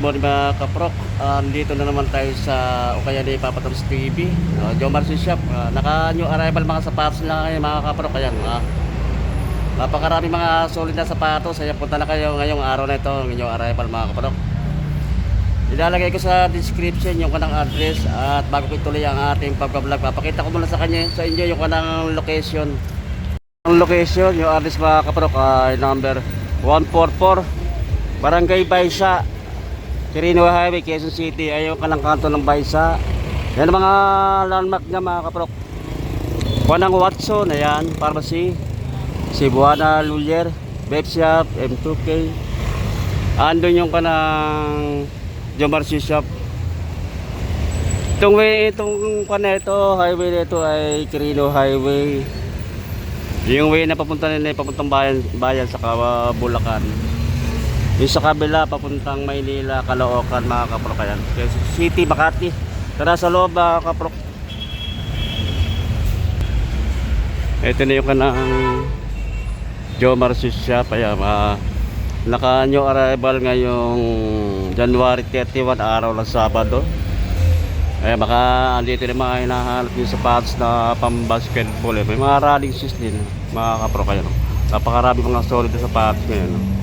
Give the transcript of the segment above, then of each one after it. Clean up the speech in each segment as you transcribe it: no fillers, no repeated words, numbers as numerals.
morning mga kaprok. Dito na naman tayo sa Ukayani Papatoms TV. Jomar Shop. Naka new arrival mga sapatos na ngayon mga kaprok. Ayan, napakarami mga solid na sapatos. Ayan, punta na kayo ngayong araw na ito, new arrival mga kaprok. Ilalagay ko sa description yung kanang address. At bago ko ituloy ang ating pagbablog, papakita ko muna sa inyo yung kanang location. Ang location, yung address mga kaprok ay number 144 Barangay Baysa, Quirino Highway, Quezon City. Ayaw ka ng kanto ng Baysa. Yan ang mga landmark niya mga kaprok. Kuwanang Watson, ayan, Pharmacy, Cebuana Lulier, Vape Shop, M2K. Andun yung kanang Jomar Shop. Itong kanito, highway nito ay Quirino Highway. Yung way na papunta nila, papuntang bayan sa Bulacan. Yung sa kabila papuntang Maynila, Caloocan mga kaprok. Ayan, Quezon City, Makati. Tara sa loob mga kaprok. Ito na yung kanang Jomar Shop. Ayan, naka new arrival ngayong January 31, araw ng Sabado. Ayan, baka andito na mga hinahanap yung sapatos na pang basketball. May mga running shoes din mga kaprok. Ayan, napakarami mga solid na sapatos ngayon.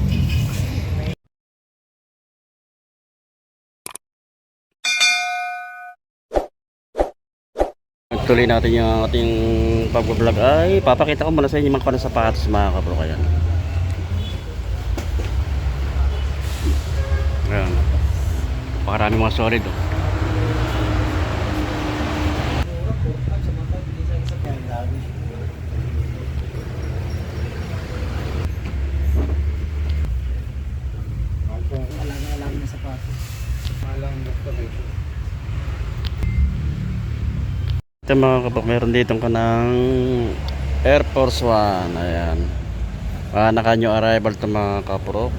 Tuloy natin yung ating pag-vlog. Ay, papakita ko muna sa inyo mga kanang sapatos mga kaprok. Ayan. Ayan, pakarami mga solid oh. Ito mga kaprok, meron dito kanang Air Force One. Ayan, naka new arrival ito mga kaprok.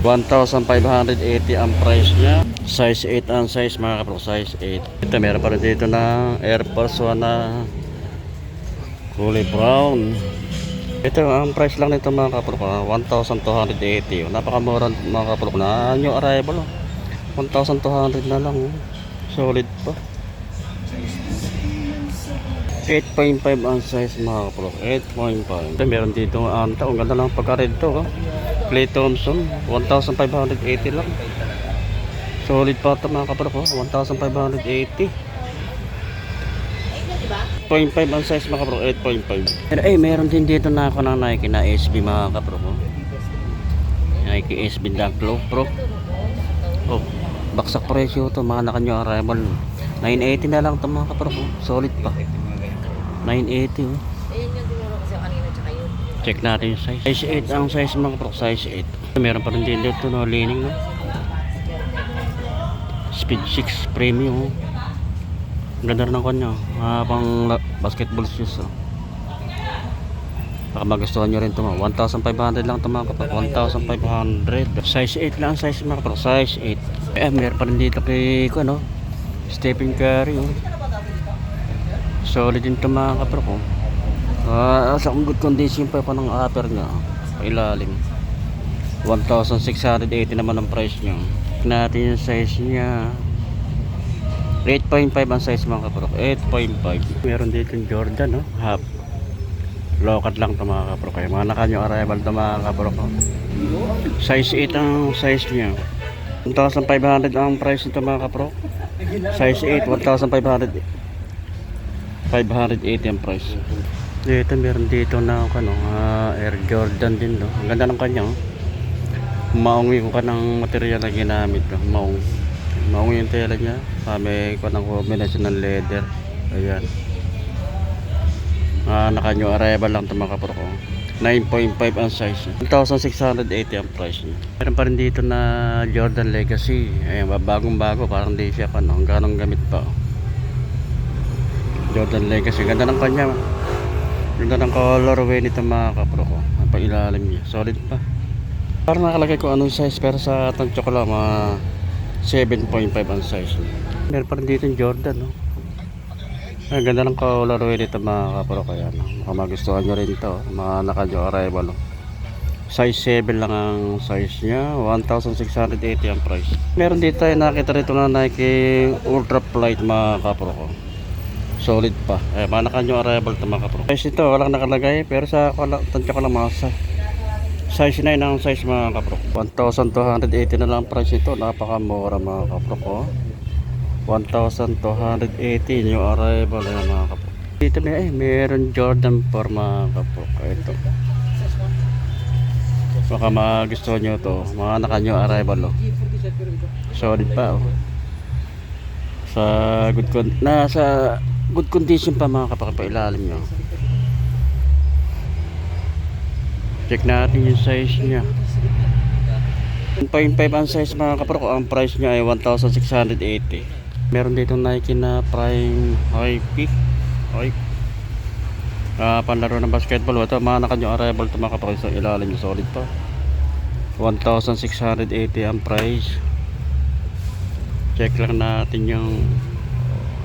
1,580 ang price nya. Size 8 ang size mga kaprok, size 8. Ito meron pa rin dito na Air Force One na kulay brown. Ito ang price lang nito mga kaprok, 1,280. Napakamura mga kaprok na new arrival. 1,200 na lang. Solid pa. 8.5 ang size mga kaprok, 8.5. Ito meron dito ang taong ganda ng pagka-red to. Clay Thompson, 1,580 lang. Solid pa ito mga kaprok, 1,580. 8.5 ang size mga kaprok, 8.5. Meron din dito na ako ng Nike na SB mga kaprok. Nike SB Dunk Low Pro. Oh, baksak presyo ito mga naka-new arrival. 980 na lang ito mga kaprok. Solid pa, 980 oh. Check natin yung size. Size 8 ang size mga kaprok, size 8. Meron pa rin din dito no, lining no. Speed 6 premium oh. Ganda rin ng kanya, pang basketball shoes oh. Baka magustuhan nyo rin ito, 1,500 lang ito mga kaprok, 1,500. Size 8 lang ang size mga kaprok, size 8. Meron pa rin dito kay ano, Stephen Curry oh. Solid din ito mga kaprok oh. Sa good condition pa ng upper nya, ilalim. 1,680 naman ang price nya. Natin yung size nya, 8.5 ang size mga kaprok, 8.5. Meron dito yung Jordan oh, half lokat lang ito mga kaprok. Kaya mga naka-new arrival ito mga kaprok oh. Size 8 ang size nya, 1,500 ang price nito mga kaprok. Size 8, 1,580 ang price. Dito meron dito na ano, Air Jordan din no. Ang ganda ng kanya oh. Maong yung kanang material na ginamit no. Maong yung tela niya. May kanang combination ng leather. Ayan. Naka new arrival lang ito mga kaprok. 9.5 ang size. 1,680 ang price niya. Meron pa rin dito na Jordan Legacy. Ayan, bagong bago, parang di siya pa no. Hanggang gamit pa. Jordan Legacy. Ganda ng kanya. Ganda ng colorway nito mga kaprok. Ang pailalim niya, solid pa. Parang nakalagay ko anong size, pero sa itong chocolate mga 7.5 ang size. Meron pa rin dito yung Jordan no? Ang ganda ng colorway nito mga kaprok. Kaya no? Baka magustuhan nyo rin ito, mga naka-new arrival no? Size 7 lang ang size niya, 1,680 ang price. Meron dito tayo nakita rito na Nike Ultra Flight mga kapro ko. Solid pa. Manakan yung arrival ito mga kapro. Size ito, walang nakalagay pero sa tansya ko lang mga size 9 ang size mga kapro. 1,280 na lang ang price ito. Napakamura mga kapro ko. 1,280 yung arrival mga kapro. Dito meron Jordan 4 mga kapro. Ito. Baka magustuhan nyo to, mga nakanyo arrival solid pa sa good condition pa mga kapakapailalim nyo. Check natin yung size nya, 1.5 ang size mga kapro. Ang price nya ay 1,680. Meron dito Nike na Prime High Peak panlaro ng basketball. Ito mga nakanyo arrival ito mga kapatid. Sa ilalim yung solid pa, 1,680 ang price. Check lang natin yung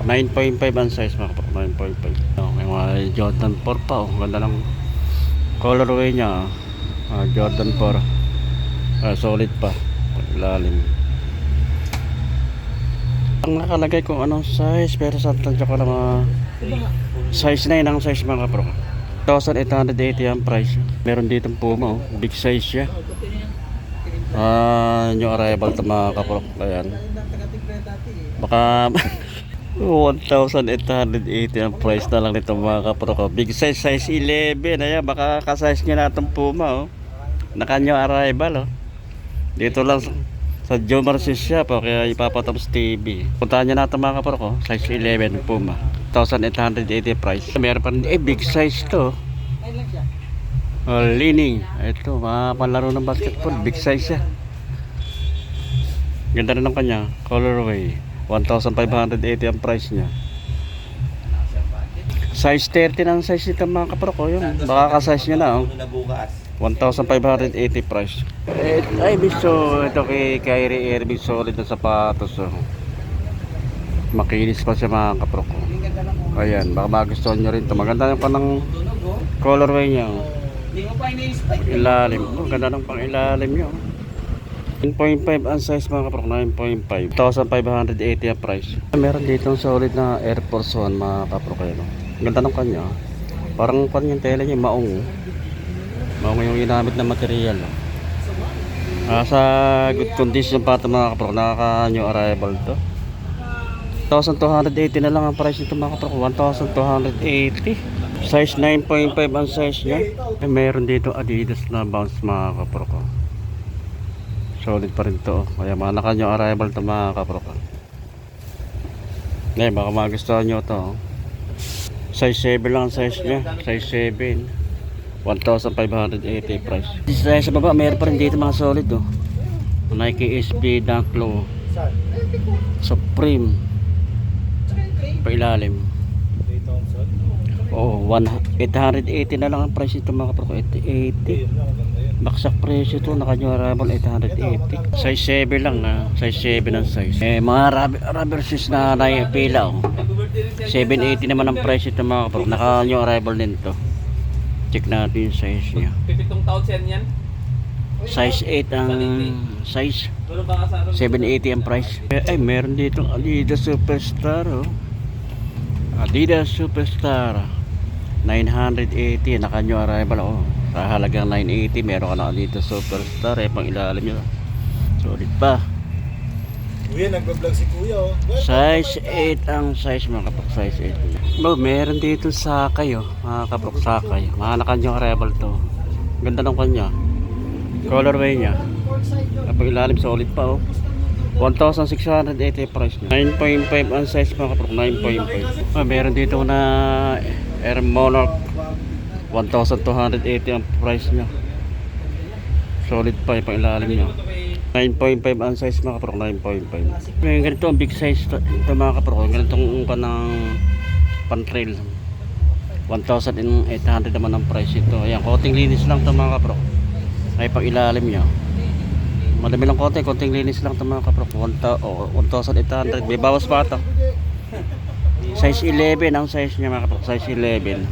9.5 ang size mga kapatid. 9.5. May mga Jordan 4 pa ganda ng colorway nya. Jordan 4 solid pa ilalim. Ang nakalagay kung anong size pero sa tansya ko lang size 9 ang size mga kapro. 1,880 ang price. Meron ditong Puma big size siya. Yung arrival ito mga kapro. Ayan, baka 1,880 ang price na lang nito mga kapro ko. Big size, size 11. Ayan, baka ka-size nyo na itong Puma nakanyo arrival dito lang sa Jomar Shop kaya ipapatapos TV. Puntahan nyo natin mga kapro ko. Size 11 Puma, 1,880 price. Meron pa rin big size to. Leaning. Ito mga panlaro ng basketball. Big size siya. Ganda rin ng kanya colorway. 1,580 ang price nya. Size 13 ang size nito mga kapro ko. Yun, baka ka-size nya na 1,580 price. Ay biso, ito kay Kyrie Irving, solid na sapatos makinis pa siya mga kapro ko. Ayan, baka magustuhan nyo rin ito. Maganda yung panang colorway nya ilalim. Ganda ng pang ilalim nyo. 9.5 ang size mga kapro. 9.5, 1,580 ang price. Meron dito solid na Air Force 1 mga kapro kayo. Ganda ng kanya. Parang kanyang tela niya maong yung ginamit na material. Sa good condition pa ito mga kapro. Nakaka-new arrival to. 1,280 na lang ang price nito mga kapro. 1,280. Size 9.5 ang size niya. Meron dito Adidas na bounce mga kapro ko. Solid pa rin to. Kaya mga naka-new arrival to mga kapro ko. Baka magustuhan nyo to. Size 7 lang ang size niya. Size 7, 1,580 price. Sa baba mayroon pa rin dito mga solid Nike SB Dunk Low Supreme pailalim. 880 na lang ang price ito mga kapro. 880 baksak presyo ito. Naka-new arrival 880. Size 7 lang size 7 ang size. Mga rubber shoes na naipila 780 naman ang price ito mga kapro. Naka-new arrival din to. Check natin yung size niya. 50,000 yan? Size 8 ang size. 780 ang price. Ay, meron dito Adidas Superstar Adidas Superstar 980. Naka-new arrival sa halagang 980 meron ka na Adidas Superstar. Pang ilalim nyo. Solid pa. Kuya, nagbablog si Kuya Size 8 ang size mga kapok. Size 8. Meron dito Sakay mga kapok. Sakay. Mga naka-new arrival to. Ganda ng kanya. Colorway niya. Kapag ilalim solid pa 1,680 price niya. 9.5 ang size mga kapok. 9.5. Meron dito na Air Monarch 1,280 ang price niya. Solid pa yung pang-ilalim niya. 9.5 ang size mga kapro. 9.5. May ganito ang big size ito mga kapro. Ganitong kanang pan-trail 1,800 naman ang price ito. Ayan, konting linis lang ito mga kapro. Ay pang ilalim niya. Madami lang konting linis lang ito mga kapro. 1,800. May bawas pa ito. Size 11 ang size niya mga kapro. Size 11.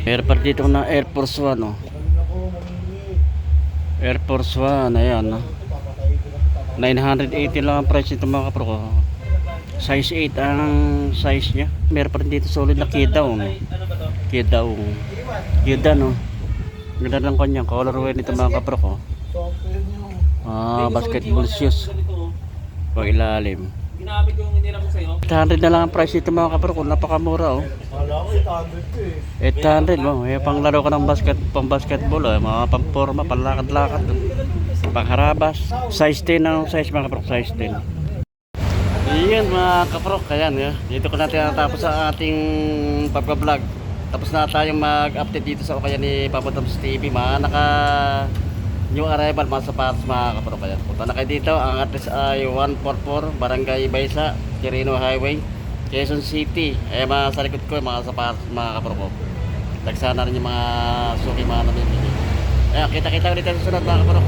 Meron pa dito na Air Force 1 Air Force 1, ayan, no? 980 lang ang price nito mga kapro. Size 8 ang size niya. Meron pa rin dito solid na Kidaw, no? Kidaw. Ganda, no? Ganda ng kanyang colorway nito mga kapro ko. Basketball shoes. Pang ilalim. Ginamit yung hinirap ko sa'yo. 800 na lang ang price nito mga kapro ko. Napakamura, oh. Kala ko 800 ko eh. 800 mo. Pang laro ka ng pang basketball, mga pang-forma, panlakad-lakad. Pangharabas. Size 10 ang size mga kapro. Size 10. Iyan mga kapro. Ayan, dito ko natin natapos sa ating pagbablog. Tapos na tayong mag-update dito sa Ukaya ni Papa Toms TV. Mga naka new arrival mga sapatos mga kapro. Kaya punta na kayo dito. Ang address ay 144 Barangay Baysa, Quirino Highway, Quezon City. Mga sa likod ko mga sapatos mga kapro ko. Tagsana rin yung mga suki mga namimili. Kita-kita ulit sa sunod mga kapro.